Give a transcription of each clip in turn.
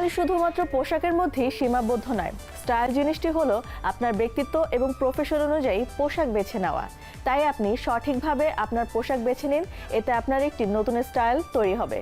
Style শুধুমাত্র পোশাকের মধ্যেই সীমাবদ্ধ নয়। স্টাইল জিনিসটি হলো আপনার ব্যক্তিত্ব এবং প্রফেশন অনুযায়ী পোশাক বেছে নেওয়া। তাই আপনি সঠিকভাবে আপনার পোশাক বেছে নিন, এতে আপনার একটি নতুন স্টাইল তৈরি হবে।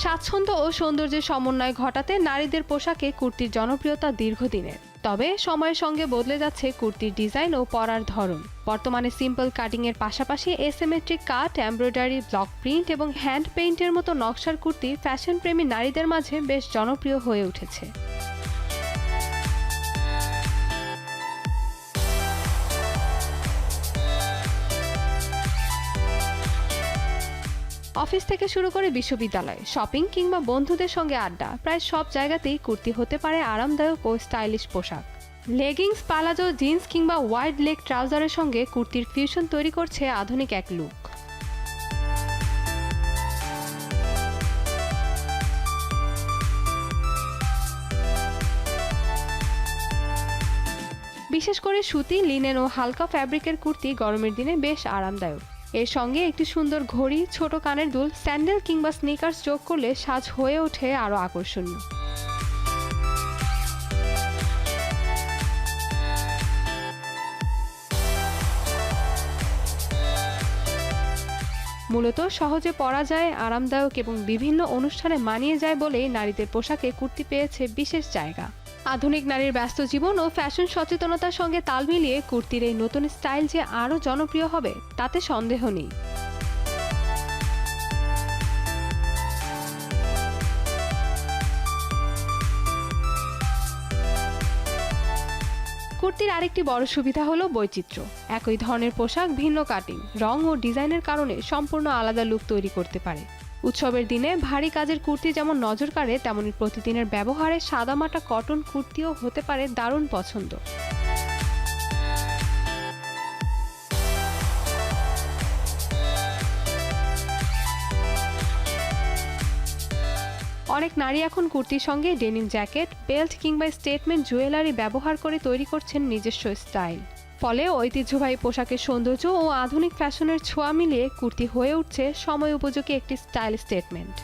স্বাচ্ছন্দ্য ও সৌন্দর্যের সমন্বয় ঘটাতে নারীদের পোশাকে কুর্তির জনপ্রিয়তা দীর্ঘদিনের। তবে সময়ের সঙ্গে বদলে যাচ্ছে কুর্তির ডিজাইন ও পরার ধরন। বর্তমানে সিম্পল কাটিং এর পাশাপাশি এসিমেট্রিক কাট, এমব্রয়ডারি, ব্লক প্রিন্ট এবং হ্যান্ড পেইন্টের মতো নকশার কুর্তি ফ্যাশন প্রেমী নারীদের মাঝে বেশ জনপ্রিয় হয়ে উঠেছে। অফিস থেকে শুরু করে বিশ্ববিদ্যালয়, শপিং কিংবা বন্ধুদের সঙ্গে আড্ডা, প্রায় সব জায়গাতেই কুর্তি হতে পারে আরামদায়ক ও স্টাইলিশ পোশাক। লেগিংস, পালাজো, জিন্স কিংবা ওয়াইড লেগ ট্রাউজারের সঙ্গে কুর্তির ফিউশন তৈরি করছে আধুনিক এক লুক। বিশেষ করে সুতি, লিনেন ও হালকা ফ্যাব্রিকের কুর্তি গরমের দিনে বেশ আরামদায়ক। এর সঙ্গে একটি সুন্দর ঘড়ি, ছোট কানের দুল, স্যান্ডেল কিংবা স্নিকার্স যোগ করলে সাজ হয়ে ওঠে আরও আকর্ষণীয়। মূলত সহজে পরা যায়, আরামদায়ক এবং বিভিন্ন অনুষ্ঠানে মানিয়ে যায় বলেই নারীদের পোশাকে কুর্তি পেয়েছে বিশেষ জায়গা। আধুনিক নারীর ব্যস্ত জীবন ও ফ্যাশন সচেতনতার সঙ্গে তাল মিলিয়ে কুর্তির এই নতুন স্টাইল যে আরও জনপ্রিয় হবে তাতে সন্দেহ নেই। কুর্তির আরেকটি বড় সুবিধা হলো বৈচিত্র্য। একই ধরনের পোশাক ভিন্ন কাটিং, রং ও ডিজাইনের কারণে সম্পূর্ণ আলাদা লুক তৈরি করতে পারে। উৎসবের দিনে ভারী কাজের কুর্তি যেমন নজর কাড়ে, তেমনি প্রতিদিনের ব্যবহারে সাদামাটা কটন কুর্তিও হতে পারে দারুণ পছন্দ। অনেক নারী এখন কুর্তির সঙ্গে ডেনিম জ্যাকেট, বেল্ট কিংবা স্টেটমেন্ট জুয়েলারি ব্যবহার করে তৈরি করছেন নিজস্ব স্টাইল। ফলে ঐতিহ্যবাহী পোশাকের সৌন্দর্য ও আধুনিক ফ্যাশনের ছোঁয়া মিলিয়ে কুর্তি হয়ে উঠছে সময় উপযোগী একটি স্টাইল স্টেটমেন্ট।